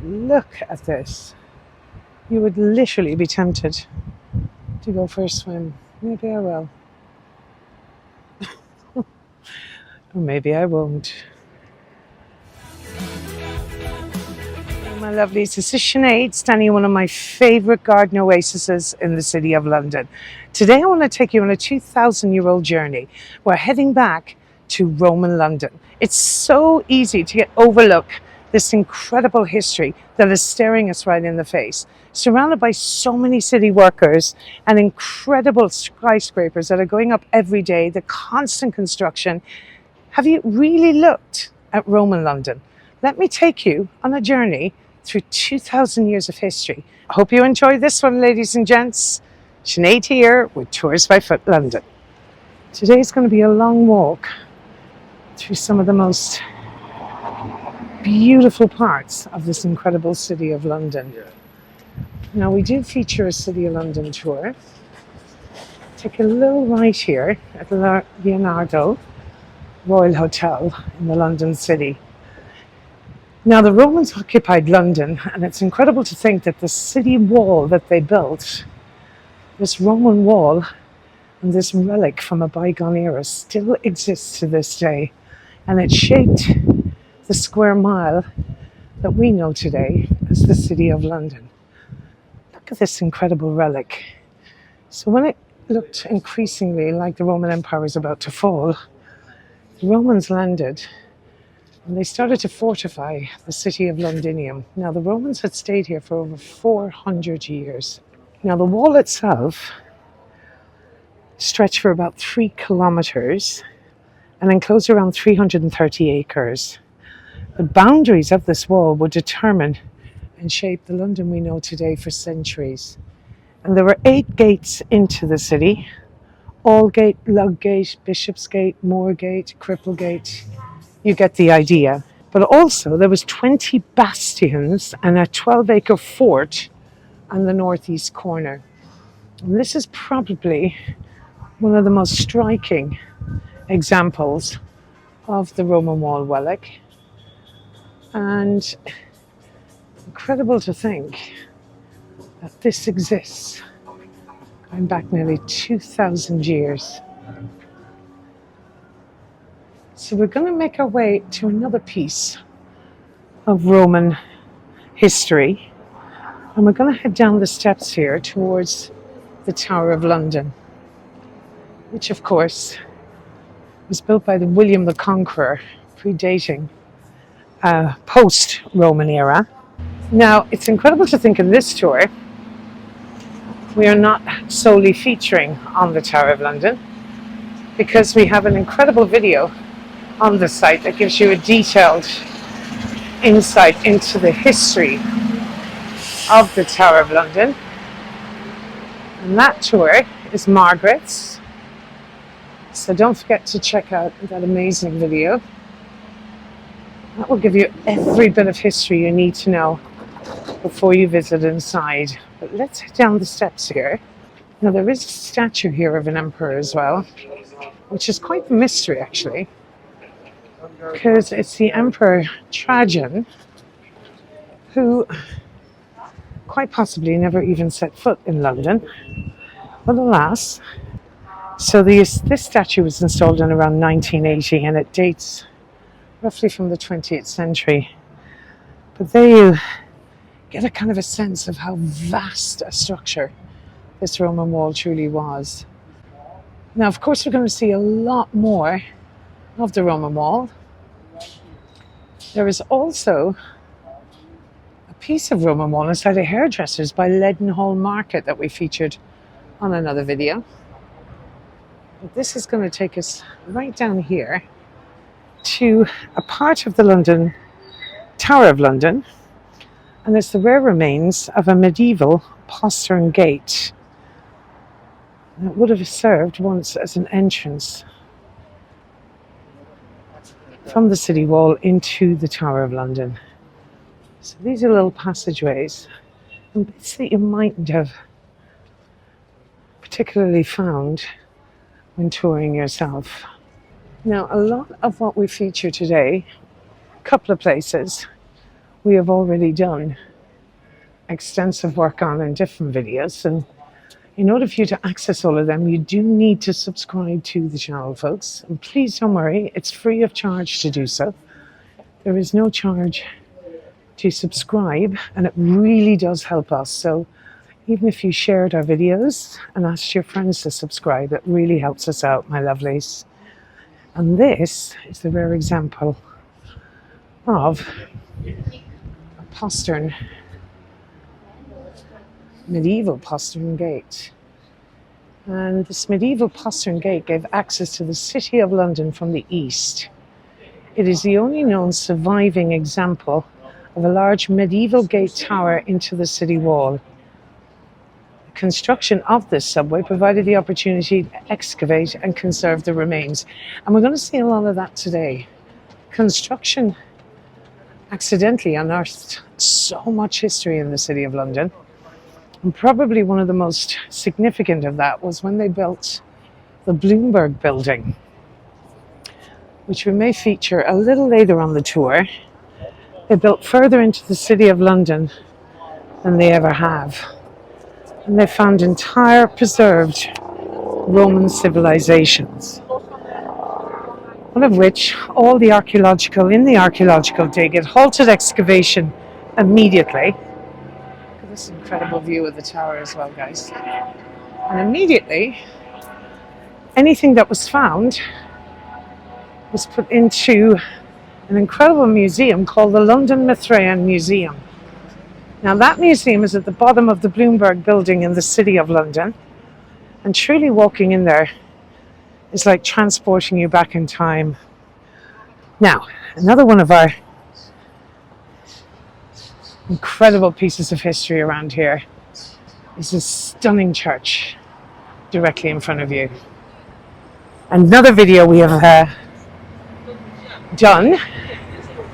look at this. You would literally be tempted to go for a swim. Maybe I will. Or maybe I won't. My lovelies, this is Sinead standing in one of my favourite garden oases in the city of London. Today I want to take you on a 2,000-year-old journey. We're heading back to Roman London. It's so easy to overlook this incredible history that is staring us right in the face. Surrounded by so many city workers and incredible skyscrapers that are going up every day, the constant construction. Have you really looked at Roman London? Let me take you on a journey through 2,000 years of history. I hope you enjoy this one, ladies and gents. Sinead here with Tours by Foot London. Today's going to be a long walk through some of the most beautiful parts of this incredible city of London. Now, we do feature a City of London tour. Take a little right here at the Leonardo Royal Hotel in the London city. Now, the Romans occupied London, and it's incredible to think that the city wall that they built, this Roman wall and this relic from a bygone era, still exists to this day. And it shaped the square mile that we know today as the City of London. Look at this incredible relic. So when it looked increasingly like the Roman Empire was about to fall, the Romans landed and they started to fortify the city of Londinium. Now, the Romans had stayed here for over 400 years. Now, the wall itself stretched for about 3 kilometers and enclosed around 330 acres. The boundaries of this wall would determine and shape the London we know today for centuries. And there were 8 gates into the city: Aldgate, Ludgate, Bishopsgate, Moorgate, Cripplegate. You get the idea. But also there was 20 bastions and a 12-acre fort on the northeast corner. And this is probably one of the most striking examples of the Roman wall relic. And incredible to think that this exists going back nearly 2,000 years. So we're going to make our way to another piece of Roman history, and we're going to head down the steps here towards the Tower of London, which of course was built by William the Conqueror, predating post-Roman era. Now, it's incredible to think in this tour we are not solely featuring on the Tower of London, because we have an incredible video on the site that gives you a detailed insight into the history of the Tower of London. And that tour is Margaret's. So don't forget to check out that amazing video. That will give you every bit of history you need to know before you visit inside. But let's head down the steps here. Now, there is a statue here of an emperor as well, which is quite a mystery actually, because it's the Emperor Trajan, who quite possibly never even set foot in London. But alas, so this statue was installed in around 1980, and it dates roughly from the 20th century. But there you get a kind of a sense of how vast a structure this Roman wall truly was. Now, of course, we're going to see a lot more of the Roman wall. There is also a piece of Roman wall inside a hairdresser's by Leadenhall Market that we featured on another video. But this is going to take us right down here to a part of the London Tower of London, and it's the rare remains of a medieval postern gate that would have served once as an entrance from the city wall into the Tower of London. So these are little passageways and bits that you mightn't have particularly found when touring yourself. Now, a lot of what we feature today, a couple of places we have already done extensive work on in different videos, and in order for you to access all of them, you do need to subscribe to the channel, folks. And please don't worry, it's free of charge to do so. There is no charge to subscribe, and it really does help us. So even if you shared our videos and asked your friends to subscribe, it really helps us out, my lovelies. And this is the rare example of a postern, medieval postern gate. And this medieval postern gate gave access to the City of London from the east. It is the only known surviving example of a large medieval gate tower into the city wall. The construction of this subway provided the opportunity to excavate and conserve the remains. And we're going to see a lot of that today. Construction accidentally unearthed so much history in the City of London. And probably one of the most significant of that was when they built the Bloomberg building, which we may feature a little later on the tour. They built further into the City of London than they ever have. And they found entire preserved Roman civilizations. One of which, in the archaeological dig, it halted excavation immediately. This incredible view of the tower as well, guys. And immediately, anything that was found was put into an incredible museum called the London Mithraean Museum. Now that museum is at the bottom of the Bloomberg building in the City of London, and truly walking in there is like transporting you back in time. Now, another one of our incredible pieces of history around here is this stunning church directly in front of you. Another video we have done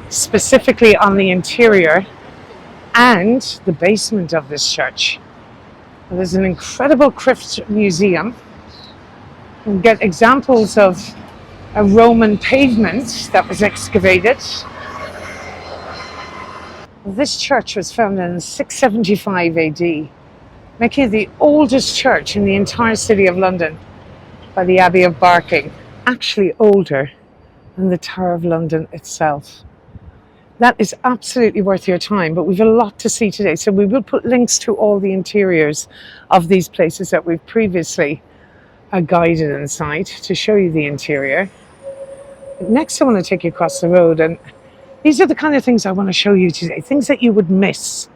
specifically on the interior and the basement of this church. There's an incredible crypt museum. You can get examples of a Roman pavement that was excavated. This church was founded in 675 AD, making it the oldest church in the entire City of London by the Abbey of Barking, actually older than the Tower of London itself. That is absolutely worth your time, but we've a lot to see today, so we will put links to all the interiors of these places that we've previously guided inside to show you the interior. Next I want to take you across the road, and these are the kind of things I want to show you today, things that you would miss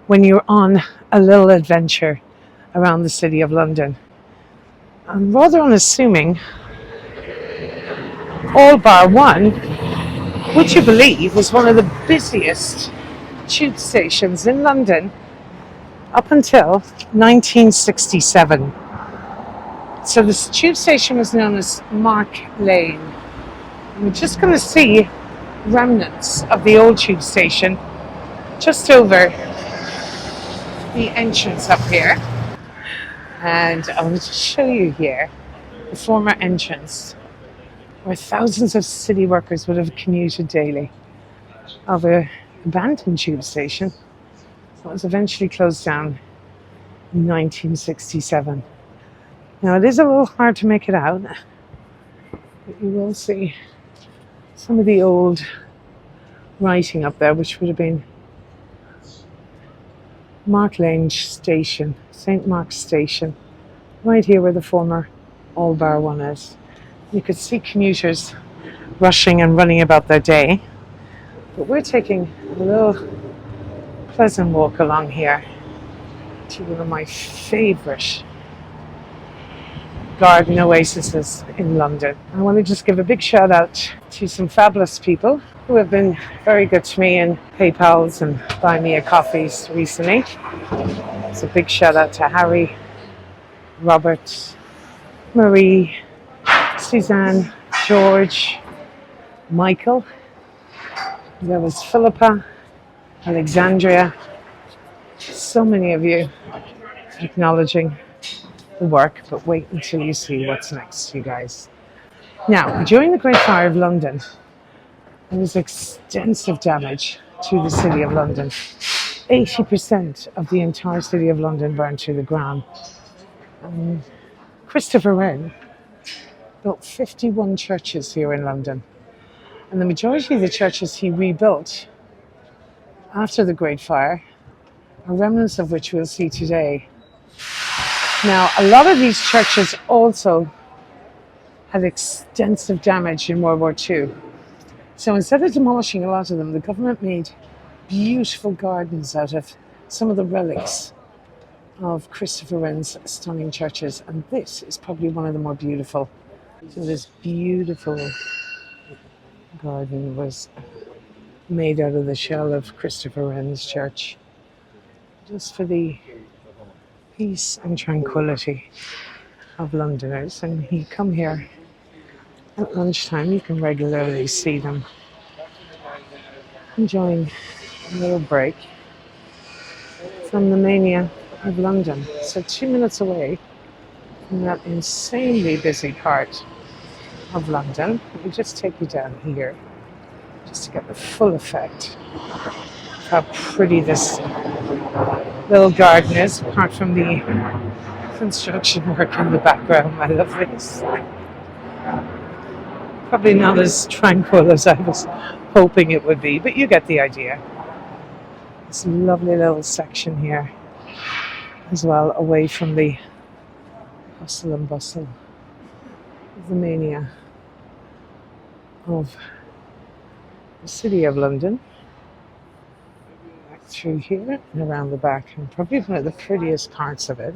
when you're on a little adventure around the City of London. I'm rather unassuming, all bar one, would you believe, was one of the busiest tube stations in London up until 1967. So this tube station was known as Mark Lane. And we're just going to see remnants of the old tube station just over the entrance up here. And I'll just show you here the former entrance where thousands of city workers would have commuted daily, of an abandoned tube station that was eventually closed down in 1967. Now it is a little hard to make it out, but you will see some of the old writing up there, which would have been Mark Lane Station, St. Mark's Station, right here where the former All Bar 1 is. You could see commuters rushing and running about their day, but we're taking a little pleasant walk along here to one of my favourite garden oases in London. I want to just give a big shout out to some fabulous people who have been very good to me in PayPals and buy me a coffees recently. So a big shout out to Harry, Robert, Marie, Suzanne, George, Michael. There was Philippa, Alexandria. So many of you acknowledging the work, but wait until you see what's next, you guys. Now, during the Great Fire of London, there was extensive damage to the City of London. 80% of the entire City of London burned to the ground. Christopher Wren built 51 churches here in London. And the majority of the churches he rebuilt after the Great Fire are remnants of which we'll see today. Now, a lot of these churches also had extensive damage in World War II. So instead of demolishing a lot of them, the government made beautiful gardens out of some of the relics of Christopher Wren's stunning churches. And this is probably one of the more beautiful. So this beautiful garden was made out of the shell of Christopher Wren's church, just for the peace and tranquility of Londoners. And you come here at lunchtime, you can regularly see them enjoying a little break from the mania of London. So 2 minutes away from that insanely busy part of London, we just take you down here just to get the full effect of how pretty this little garden is, apart from the construction work in the background. I love this. Probably not as tranquil as I was hoping it would be, but you get the idea. This lovely little section here as well, away from the hustle and bustle of the mania of the City of London. Back through here and around the back, and probably one of the prettiest parts of it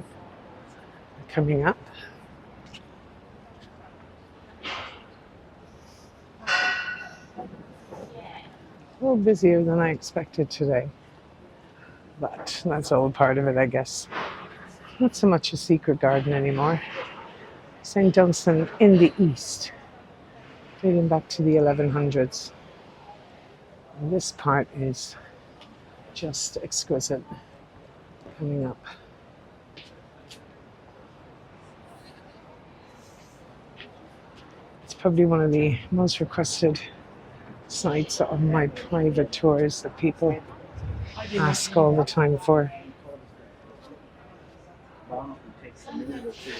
coming up. A little busier than I expected today, but that's all part of it, I guess. Not so much a secret garden anymore. St. Dunstan in the east, dating back to the 1100s. And this part is just exquisite coming up. It's probably one of the most requested sites on my private tours that people ask all the time for,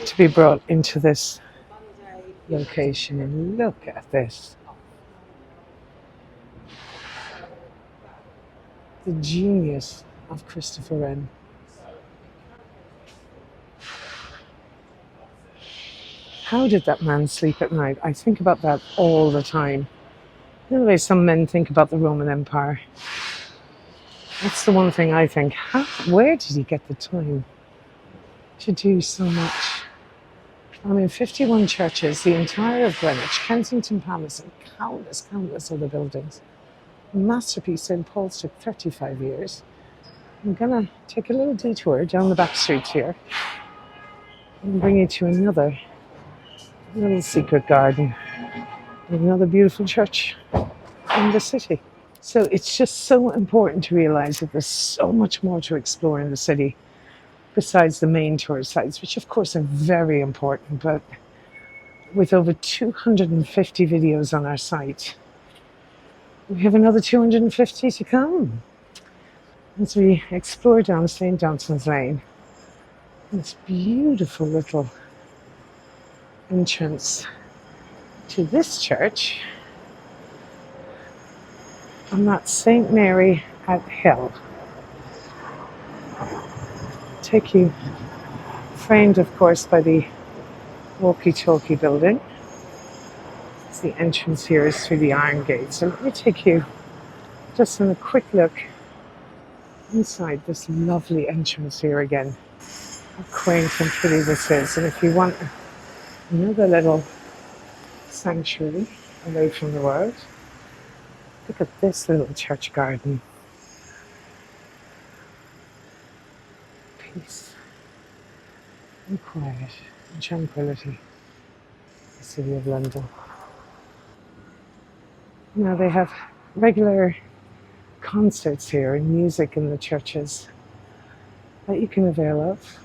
to be brought into this location. And look at this. The genius of Christopher Wren. How did that man sleep at night? I think about that all the time. You know the way some men think about the Roman Empire. That's the one thing I think. Where did he get the time to do so much? I mean, 51 churches, the entire of Greenwich, Kensington Palace, and countless other buildings. A masterpiece, St. Paul's, took 35 years. I'm going to take a little detour down the back streets here and bring you to another little secret garden and another beautiful church in the city. So it's just so important to realize that there's so much more to explore in the city besides the main tourist sites, which of course are very important, but with over 250 videos on our site, we have another 250 to come as we explore down St. Dunstan's Lane. This beautiful little entrance to this church, and that's St. Mary at Hill. Take you, framed of course by the walkie-talkie building. The entrance here is through the iron gate. So let me take you just on a quick look inside this lovely entrance here again. How quaint and pretty this is. And if you want another little sanctuary away from the world, look at this little church garden. Peace and quiet and tranquility. The City of London. Now they have regular concerts here and music in the churches that you can avail of.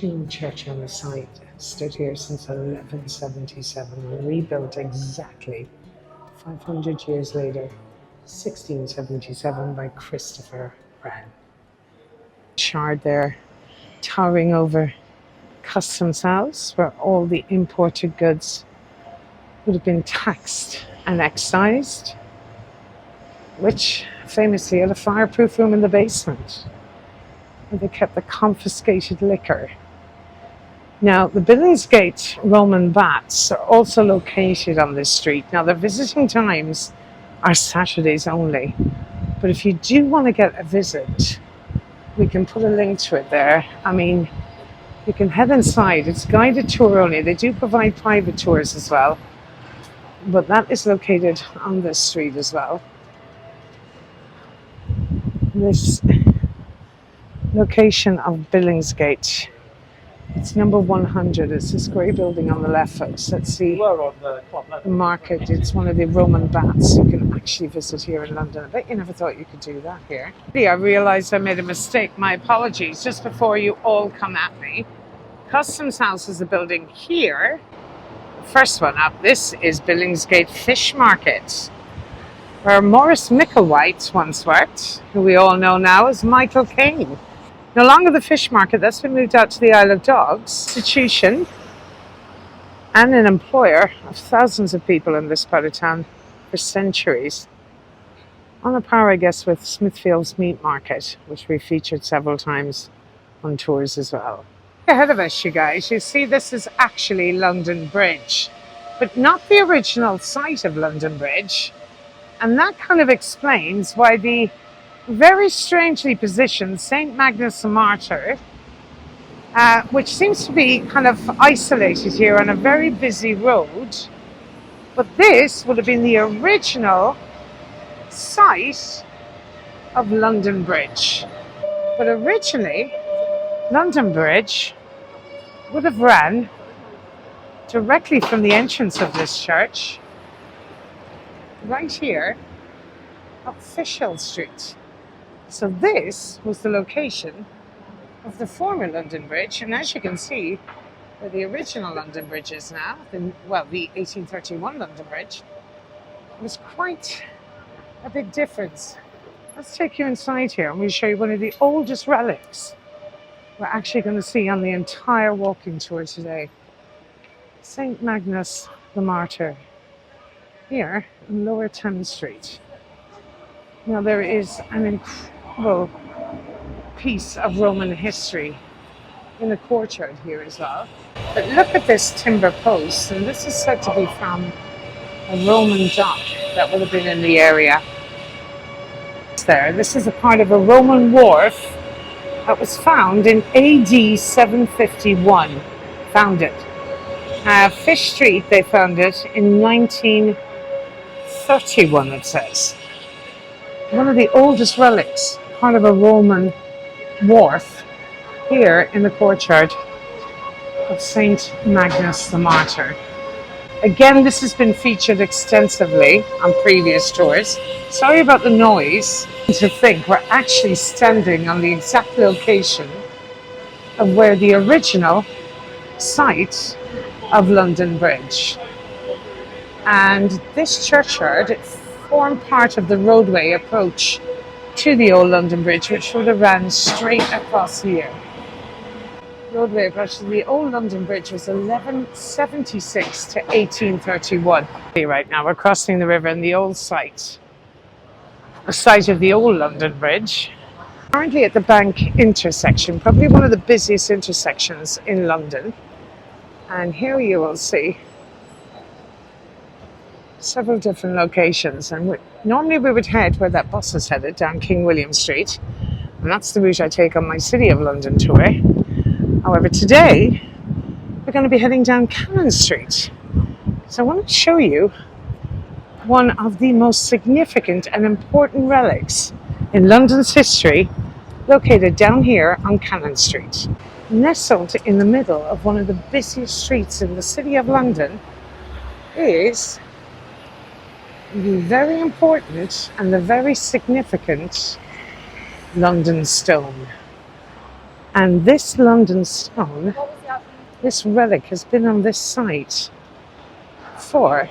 New church on the site stood here since 1177, rebuilt exactly 500 years later, 1677 by Christopher Wren. Shard there, towering over Customs House, where all the imported goods would have been taxed and excised, which famously had a fireproof room in the basement where they kept the confiscated liquor. Now, the Billingsgate Roman baths are also located on this street. Now, their visiting times are Saturdays only, but if you do want to get a visit, we can put a link to it there. I mean, you can head inside. It's guided tour only. They do provide private tours as well, but that is located on this street as well. This location of Billingsgate, it's number 100. It's this grey building on the left. Let's see the market. It's one of the Roman baths you can actually visit here in London. I bet you never thought you could do that here. I realised I made a mistake. My apologies. Just before you all come at me, Customs House is the building here. The first one up. This is Billingsgate Fish Market, where Maurice Micklewhite once worked, who we all know now as Michael Caine. No longer the fish market, that's been moved out to the Isle of Dogs. Institution and an employer of thousands of people in this part of town for centuries. On a par, I guess, with Smithfield's Meat Market, which we featured several times on tours as well. Ahead of us, you guys, you see this is actually London Bridge, but not the original site of London Bridge. And that kind of explains why the very strangely positioned St. Magnus the Martyr, which seems to be kind of isolated here on a very busy road, but this would have been the original site of London Bridge. But originally, London Bridge would have ran directly from the entrance of this church, right here, up Fishhill Street. So this was the location of the former London Bridge, and as you can see, where the original London Bridge is now, the 1831 London Bridge, it was quite a big difference. Let's take you inside here and we'll show you one of the oldest relics we're actually going to see on the entire walking tour today. St. Magnus the Martyr, here in Lower Thames Street. Now there is an incredible piece of Roman history in the courtyard here as well. But look at this timber post, and this is said to be from a Roman dock that would have been in the area. This is a part of a Roman wharf that was found in AD 751. Found it. Fish Street, they found it in 1931, it says. One of the oldest relics, part of a Roman wharf here in the courtyard of St. Magnus the Martyr. Again, this has been featured extensively on previous tours. Sorry about the noise. To think we're actually standing on the exact location of where the original site of London Bridge. And this churchyard formed part of the roadway approach to the old London Bridge, which would have ran straight across here. Roadway approach to the old London Bridge was 1176 to 1831. Right now we're crossing the river in the old site, the site of the old London Bridge. Currently at the Bank intersection, probably one of the busiest intersections in London. And here you will see several different locations. And normally we would head where that bus is headed, down King William Street. And that's the route I take on my City of London tour. However, today we're going to be heading down Cannon Street. So I want to show you one of the most significant and important relics in London's history, located down here on Cannon Street. Nestled in the middle of one of the busiest streets in the City of London is the very important and the very significant London Stone. And this London stone, this relic has been on this site for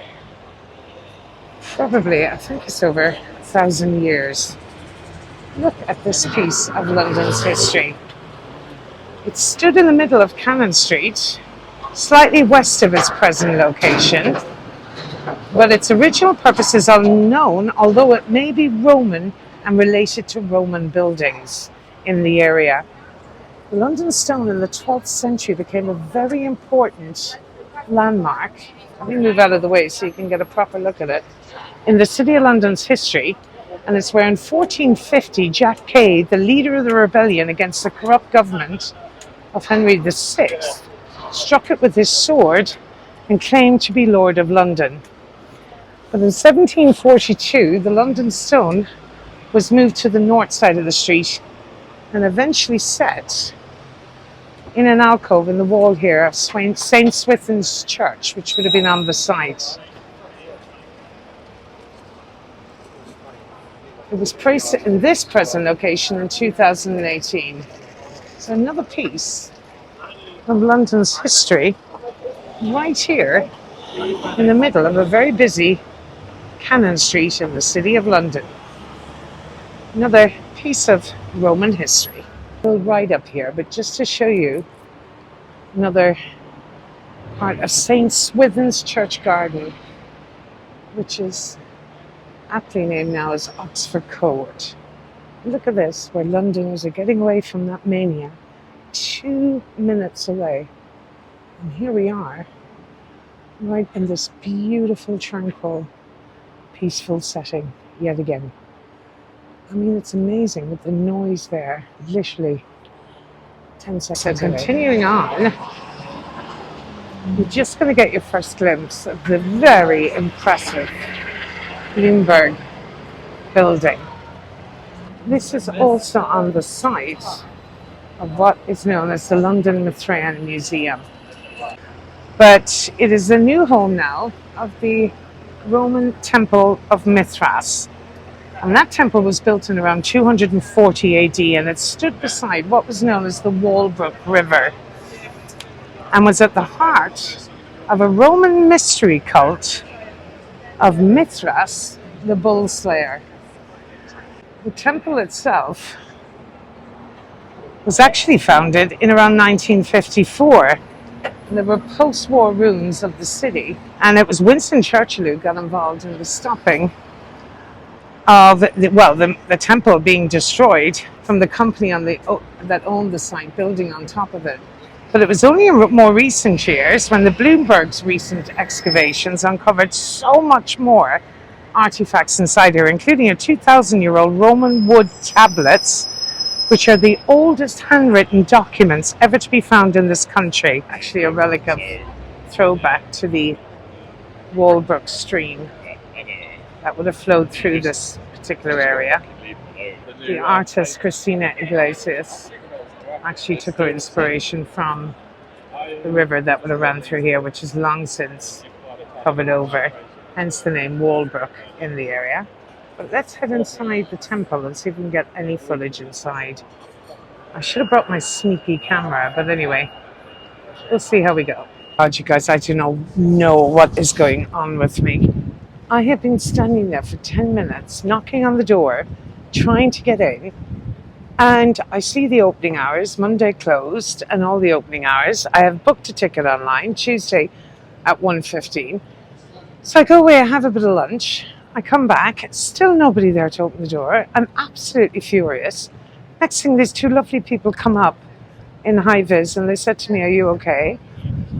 probably, I think it's over 1,000 years. Look at this piece of London's history. It stood in the middle of Cannon Street, slightly west of its present location, but its original purpose is unknown, although it may be Roman and related to Roman buildings in the area. The London stone in the 12th century became a very important landmark. Let me move out of the way so you can get a proper look at it. In the City of London's history, and it's where in 1450 Jack Cade, the leader of the rebellion against the corrupt government of Henry VI, struck it with his sword and claimed to be Lord of London. But in 1742, the London stone was moved to the north side of the street and eventually set in an alcove in the wall here of St. Swithin's church, which would have been on the site. It was placed in this present location in 2018. So another piece of London's history right here in the middle of a very busy Cannon Street in the City of London. Another piece of Roman history. We'll right up here, but just to show you another part of St. Swithin's Church Garden, which is aptly named now as Oxford Court. Look at this, where Londoners are getting away from that mania, 2 minutes away. And here we are, right in this beautiful, tranquil, peaceful setting yet again. I mean, it's amazing with the noise there, literally 10 seconds away. So continuing on, you're just going to get your first glimpse of the very impressive Bloomberg building. This is also on the site of what is known as the London Mithras Museum. But it is the new home now of the Roman Temple of Mithras. And that temple was built in around 240 AD, and it stood beside what was known as the Walbrook River and was at the heart of a Roman mystery cult of Mithras, the bull slayer. The temple itself was actually founded in around 1954. There were post-war ruins of the city, and it was Winston Churchill who got involved in the stopping of the temple being destroyed from the company that owned the site, building on top of it. But it was only in more recent years when the Bloomberg's recent excavations uncovered so much more artifacts inside here, including a 2,000-year-old Roman wood tablets, which are the oldest handwritten documents ever to be found in this country. Actually a relic of throwback to the Walbrook stream that would have flowed through this particular area. The artist Christina Iglesias actually took her inspiration from the river that would have run through here, which is long since covered over, hence the name Walbrook in the area. But let's head inside the temple and see if we can get any footage inside. I should have brought my sneaky camera, but anyway, we'll see how we go. God, you guys, I do not know what is going on with me. I have been standing there for 10 minutes, knocking on the door, trying to get in, and I see the opening hours, Monday closed, and all the opening hours. I have booked a ticket online, Tuesday at 1:15. So I go away, I have a bit of lunch, I come back, still nobody there to open the door. I'm absolutely furious. Next thing, these two lovely people come up in high vis, and they said to me, "Are you okay?"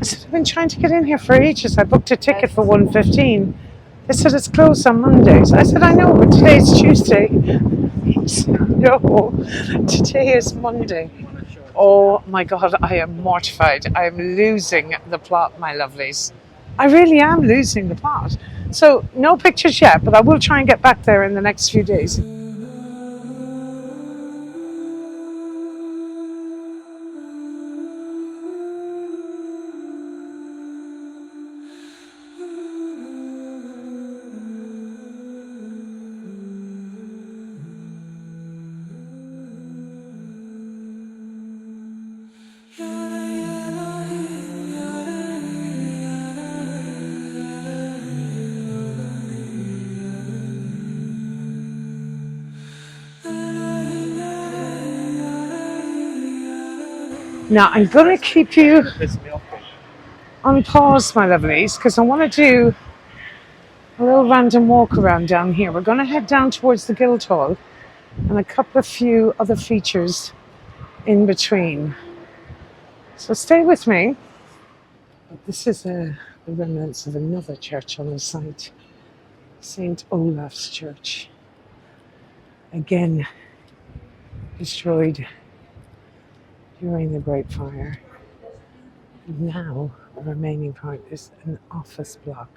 I said, "I've been trying to get in here for ages. I booked a ticket for 1:15. They said it's closed on Mondays." I said, "I know, but today's Tuesday." He said, "No, today is Monday." Oh my God, I am mortified. I am losing the plot, my lovelies. I really am losing the plot. So no pictures yet, but I will try and get back there in the next few days. Now I'm going to keep you on pause, my lovelies, because I want to do a little random walk around down here. We're going to head down towards the Guildhall and a couple of few other features in between. So stay with me. This is the remnants of another church on the site, St. Olave's Church. Again, destroyed during the Great Fire. Now, the remaining part is an office block.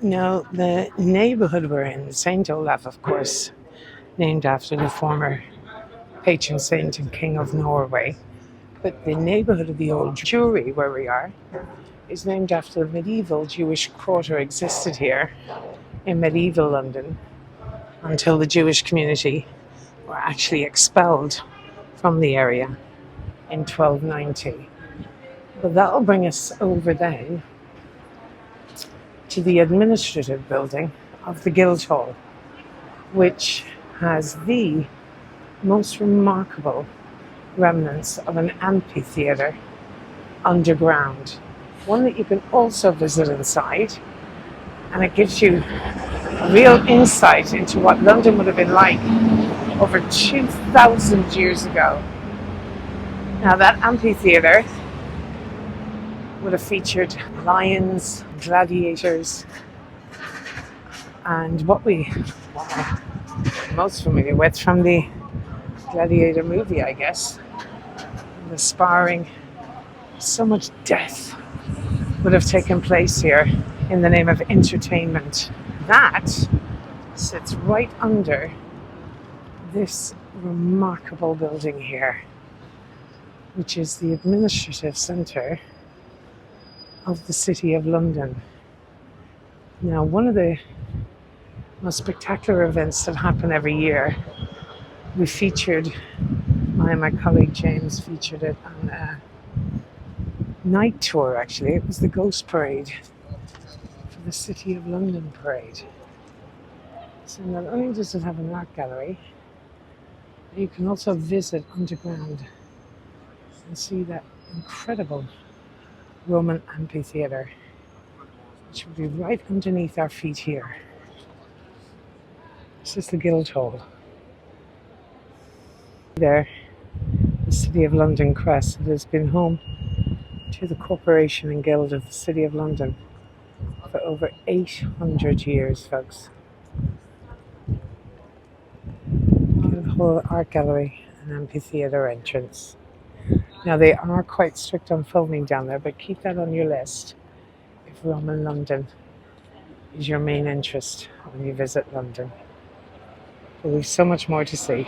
Now, the neighbourhood we're in, St. Olave, of course, named after the former patron saint and king of Norway. But the neighbourhood of the old Jewry, where we are, is named after the medieval Jewish quarter existed here in medieval London until the Jewish community were actually expelled from the area in 1290. But that'll bring us over then to the administrative building of the Guildhall, which has the most remarkable remnants of an amphitheatre underground. One that you can also visit inside, and it gives you a real insight into what London would have been like over 2,000 years ago. Now that amphitheatre would have featured lions, gladiators, and what we're most familiar with from the Gladiator movie, I guess, the sparring. So much death would have taken place here in the name of entertainment. That sits right under this remarkable building here, which is the administrative centre of the City of London. Now, one of the most spectacular events that happen every year, we featured, I and my colleague James featured it on a night tour actually. It was the Ghost Parade for the City of London Parade. So not only does it have an art gallery, you can also visit underground and see that incredible Roman amphitheatre, which will be right underneath our feet here. This is the Guildhall. There, the City of London crest. It has been home to the Corporation and Guild of the City of London for over 800 years, folks. Guildhall Art Gallery and Amphitheatre entrance. Now, they are quite strict on filming down there, but keep that on your list if Roman London is your main interest when you visit London. But we've so much more to see.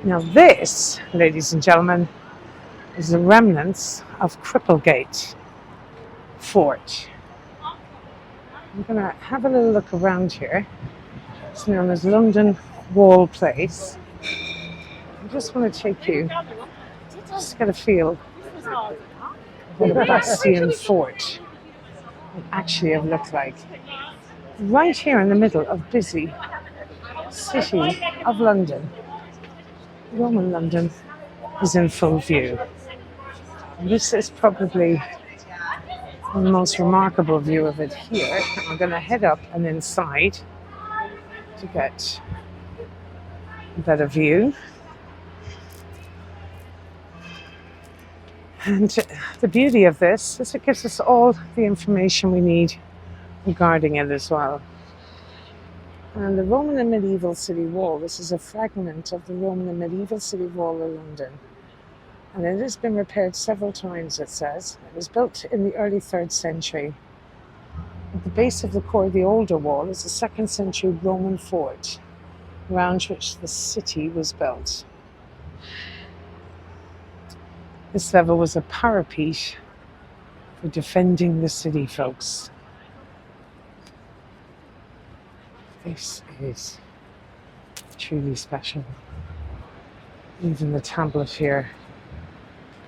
Now this, ladies and gentlemen, is the remnants of Cripplegate Fort. I'm going to have a little look around here. It's known as London Wall Place. I just want to take you, just get a feel of what a bastion fort would actually have looked like. Right here in the middle of busy City of London, Roman London is in full view. This is probably the most remarkable view of it here. I'm going to head up and inside to get a better view. And the beauty of this is it gives us all the information we need regarding it as well. And the Roman and medieval city wall, this is a fragment of the Roman and medieval city wall of London. And it has been repaired several times, it says. It was built in the early 3rd century. At the base of the core of the older wall is a 2nd century Roman fort, around which the city was built. This level was a parapet for defending the city, folks. This is truly special. Even the tablet here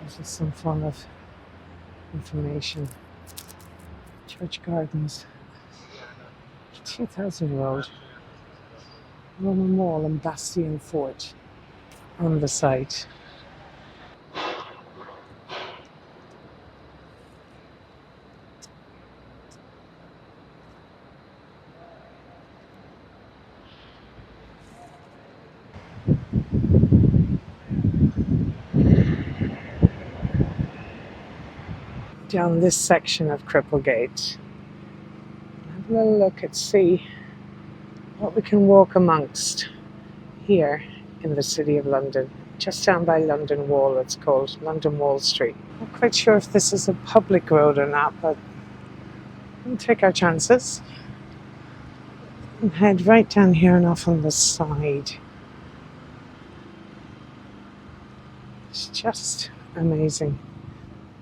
gives us some form of information. Church gardens, 2,000-year-old Roman wall and bastion fort on the site. Down this section of Cripplegate, have a little look and see what we can walk amongst here in the City of London. Just down by London Wall, it's called London Wall Street. Not quite sure if this is a public road or not, but we'll take our chances and head right down here and off on the side. It's just amazing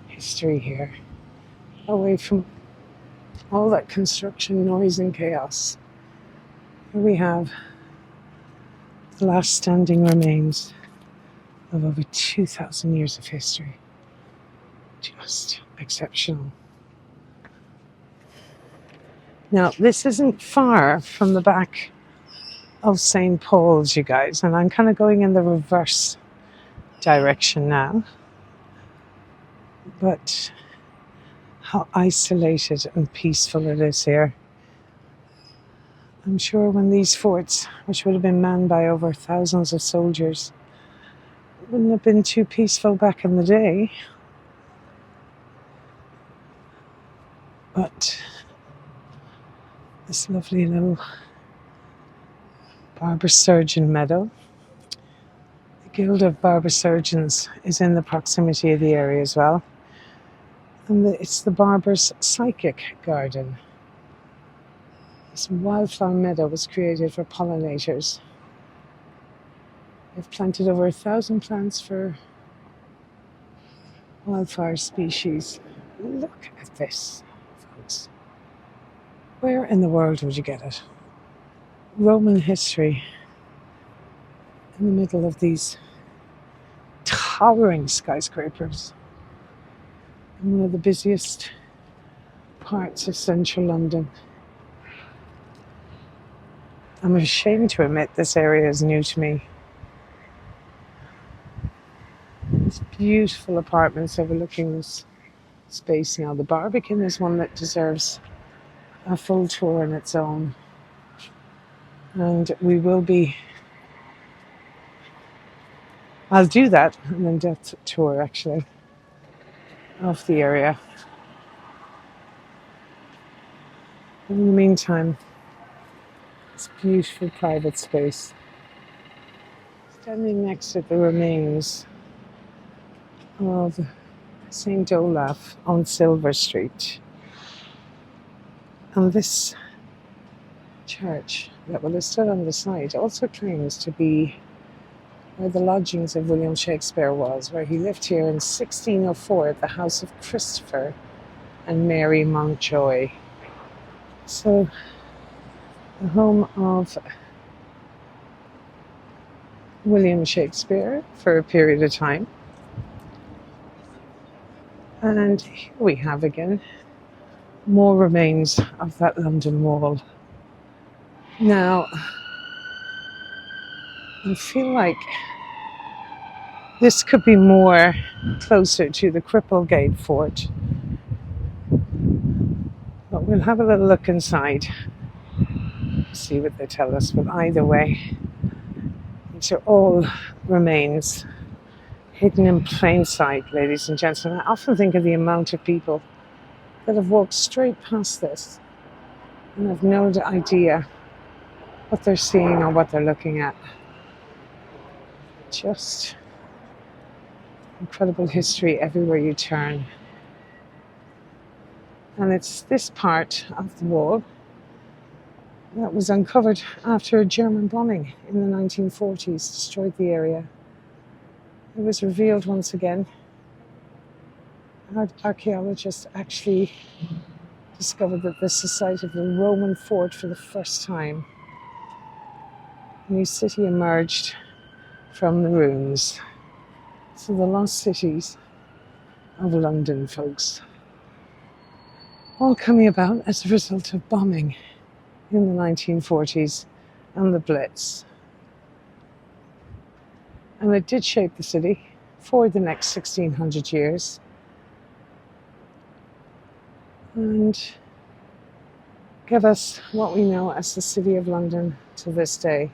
history here, away from all that construction noise and chaos. Here we have the last standing remains of over 2,000 years of history. Just exceptional. Now, this isn't far from the back of St. Paul's, you guys, and I'm kind of going in the reverse direction now. But how isolated and peaceful it is here. I'm sure when these forts, which would have been manned by over thousands of soldiers, wouldn't have been too peaceful back in the day. But this lovely little barber surgeon meadow. The Guild of Barber Surgeons is in the proximity of the area as well. And it's the Barber's Psychic Garden. This wildflower meadow was created for pollinators. They've planted over 1,000 plants for wildflower species. Look at this, folks. Where in the world would you get it? Roman history in the middle of these towering skyscrapers in one of the busiest parts of central London. I'm ashamed to admit this area is new to me. These beautiful apartments overlooking this space now. The Barbican is one that deserves a full tour on its own. And we will be... I'll do that, an in-depth tour actually, of the area. In the meantime, it's beautiful private space. Standing next to the remains of St. Olave on Silver Street. And this church that will have stood on the site also claims to be where the lodgings of William Shakespeare was, where he lived here in 1604 at the house of Christopher and Mary Mountjoy. So, the home of William Shakespeare for a period of time. And here we have again more remains of that London Wall. Now, I feel like this could be more closer to the Cripplegate fort. But we'll have a little look inside, see what they tell us. But either way, these are all remains hidden in plain sight, ladies and gentlemen. I often think of the amount of people that have walked straight past this and have no idea what they're seeing or what they're looking at. Just incredible history everywhere you turn. And it's this part of the wall that was uncovered after a German bombing in the 1940s destroyed the area. It was revealed once again. Archaeologists actually discovered that this is the site of the Roman fort for the first time A new city emerged from the ruins. So the lost cities of London, folks. All coming about as a result of bombing in the 1940s and the Blitz. And it did shape the city for the next 1600 years. And give us what we know as the City of London to this day.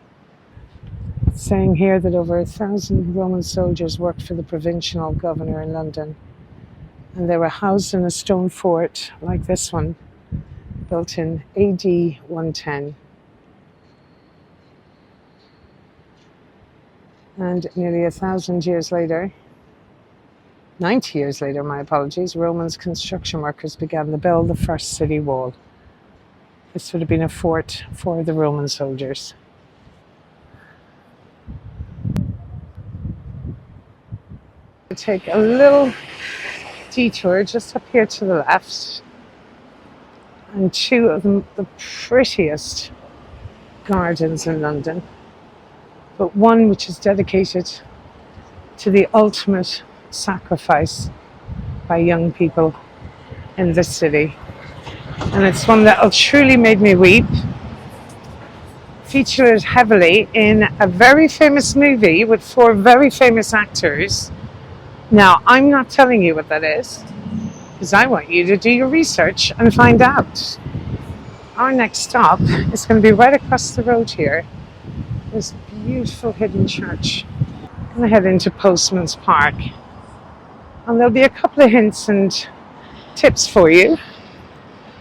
It's saying here that over 1,000 Roman soldiers worked for the provincial governor in London. And they were housed in a stone fort like this one, built in AD 110. And nearly 1,000 years later, 90 years later, my apologies, Roman construction workers began to build the first city wall. This would have been a fort for the Roman soldiers. We'll take a little detour just up here to the left, and two of the prettiest gardens in London, but one which is dedicated to the ultimate sacrifice by young people in this city. And it's one that truly made me weep. Featured heavily in a very famous movie with 4 very famous actors. Now, I'm not telling you what that is, because I want you to do your research and find out. Our next stop is going to be right across the road here. This beautiful hidden church. I'm going to head into Postman's Park. And there'll be a couple of hints and tips for you.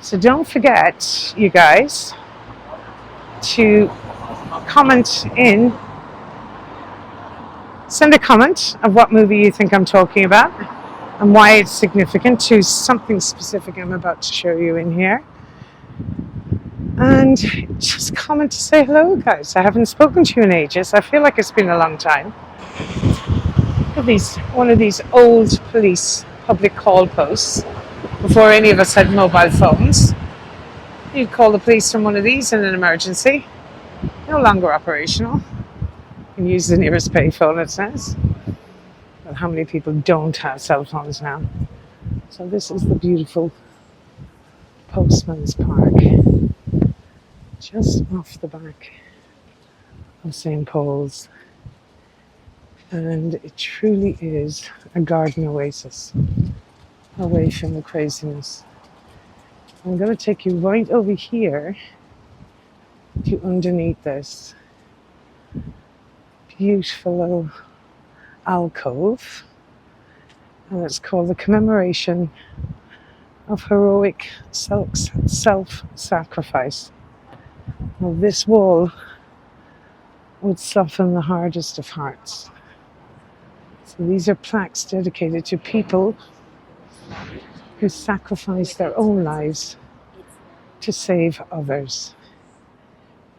So don't forget, you guys, to comment in. Send a comment of what movie you think I'm talking about and why it's significant to something specific I'm about to show you in here. And just comment to say hello, guys. I haven't spoken to you in ages. I feel like it's been a long time. Look at one of these old police public call posts. Before any of us had mobile phones, you'd call the police from one of these in an emergency. No longer operational. You can use the nearest payphone, it says. But how many people don't have cell phones now? So this is the beautiful Postman's Park, just off the back of St. Paul's. And it truly is a garden oasis, away from the craziness. I'm going to take you right over here to underneath this beautiful little alcove, and it's called the Commemoration of Heroic Self-Sacrifice. Well, this wall would soften the hardest of hearts. So these are plaques dedicated to people who sacrificed their own lives to save others.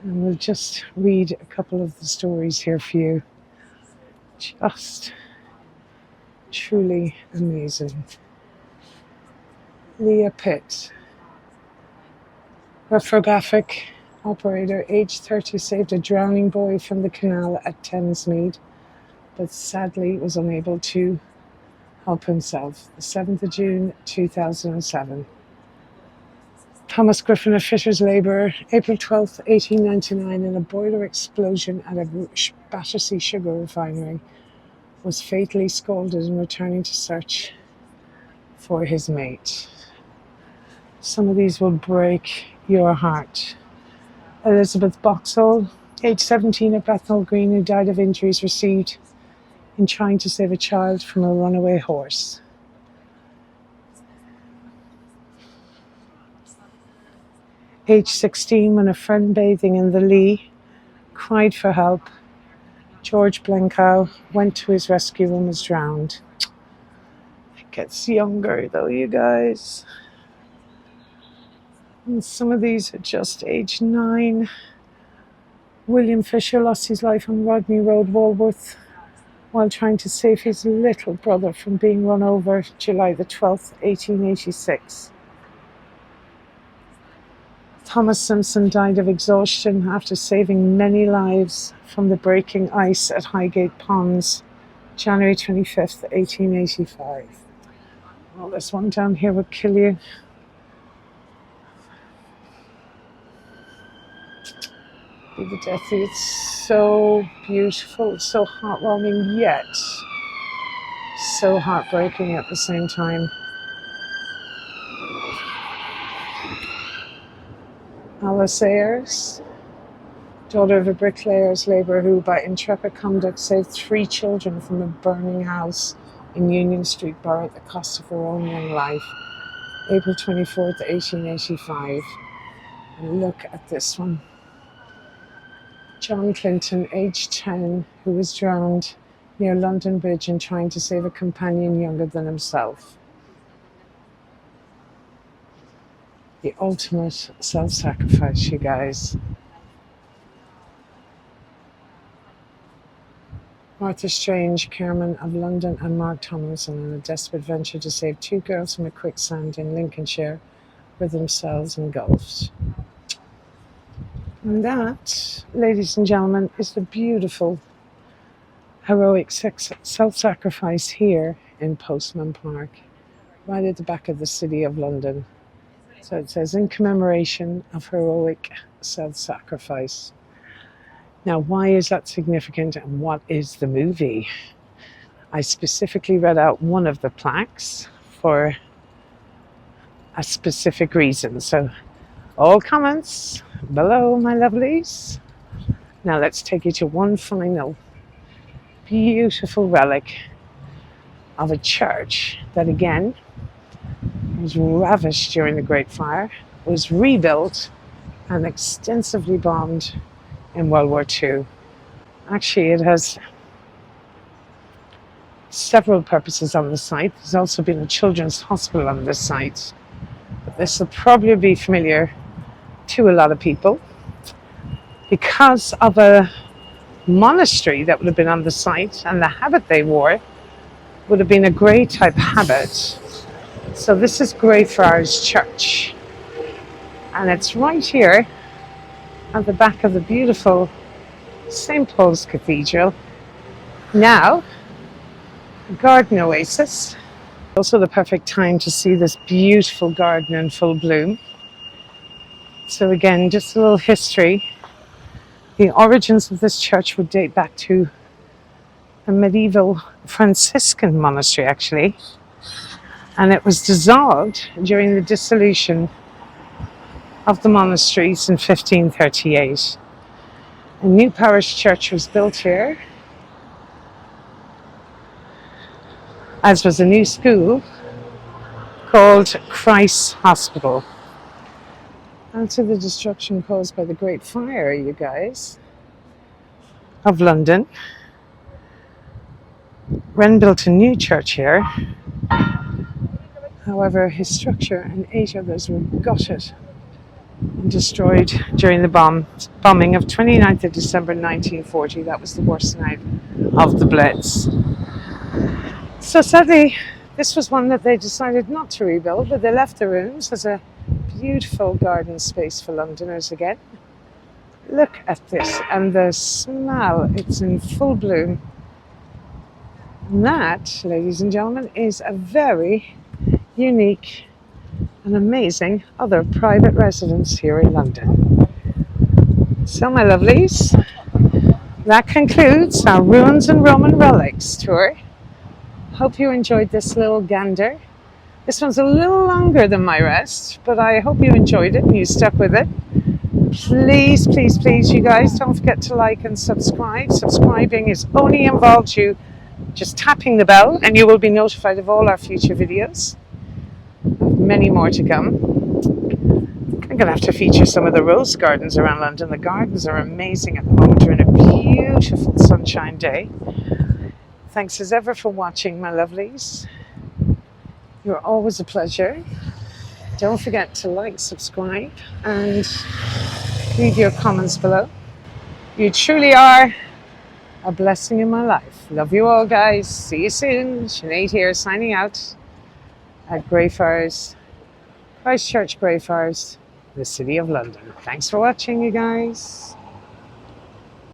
And we'll just read a couple of the stories here for you. Just truly amazing. Leah Pitt, reprographic operator, age 30, saved a drowning boy from the canal at Thamesmead, but sadly was unable to help himself. The 7th of June 2007. Thomas Griffin, a fitter's labourer, April 12th, 1899, in a boiler explosion at a Battersea sugar refinery, was fatally scalded in returning to search for his mate. Some of these will break your heart. Elizabeth Boxall, age 17, at Bethnal Green, who died of injuries received in trying to save a child from a runaway horse. Age 16, when a friend bathing in the Lee cried for help, George Blencow went to his rescue and was drowned. It gets younger though, you guys. And some of these are just age 9. William Fisher lost his life on Rodney Road, Walworth, while trying to save his little brother from being run over July the 12th, 1886. Thomas Simpson died of exhaustion after saving many lives from the breaking ice at Highgate Ponds, January 25th, 1885. Well, this one down here would kill you. Be the death of you. It's so beautiful, it's so heartwarming, yet so heartbreaking at the same time. Alice Ayres, daughter of a bricklayer's labourer who by intrepid conduct saved 3 children from a burning house in Union Street Borough at the cost of her own young life, April 24th, 1885. And look at this one. John Clinton, aged 10, who was drowned near London Bridge in trying to save a companion younger than himself. The ultimate self-sacrifice, you guys. Martha Strange, Chairman of London, and Mark Tomlinson on a desperate venture to save 2 girls from a quicksand in Lincolnshire were themselves engulfed. And that, ladies and gentlemen, is the beautiful, heroic self-sacrifice here in Postman Park, right at the back of the city of London. So it says, in commemoration of heroic self-sacrifice. Now, why is that significant and what is the movie? I specifically read out one of the plaques for a specific reason. So all comments below, my lovelies. Now let's take you to one final beautiful relic of a church that again was ravished during the Great Fire, was rebuilt and extensively bombed in World War II. Actually, it has several purposes on the site. There's also been a children's hospital on this site. But this will probably be familiar to a lot of people because of a monastery that would have been on the site, and the habit they wore would have been a grey type habit. So this is Greyfriars Church, and it's right here at the back of the beautiful St. Paul's Cathedral. Now, a garden oasis. Also the perfect time to see this beautiful garden in full bloom. So again, just a little history. The origins of this church would date back to a medieval Franciscan monastery, actually. And it was dissolved during the dissolution of the monasteries in 1538. A new parish church was built here, as was a new school called Christ's Hospital. After the destruction caused by the Great Fire, you guys, of London, Wren built a new church here. However, his structure and 8 others were gutted and destroyed during the bombing of 29th of December 1940. That was the worst night of the Blitz. So sadly, this was one that they decided not to rebuild, but they left the rooms as a beautiful garden space for Londoners again. Look at this, and the smell, it's in full bloom. And that, ladies and gentlemen, is a very unique and amazing other private residence here in London. So my lovelies, that concludes our Ruins and Roman Relics tour. Hope you enjoyed this little gander. This one's a little longer than my rest, but I hope you enjoyed it and you stuck with it. Please, please, please, you guys, don't forget to like and subscribe. Subscribing is only involves you just tapping the bell, and you will be notified of all our future videos. Many more to come. I'm going to have to feature some of the rose gardens around London. The gardens are amazing at the moment. We're in a beautiful sunshine day. Thanks as ever for watching, my lovelies. You're always a pleasure. Don't forget to like, subscribe, and leave your comments below. You truly are a blessing in my life. Love you all, guys. See you soon. Sinead here, signing out at Greyfriars, Christchurch Greyfriars, the City of London. Thanks for watching, you guys.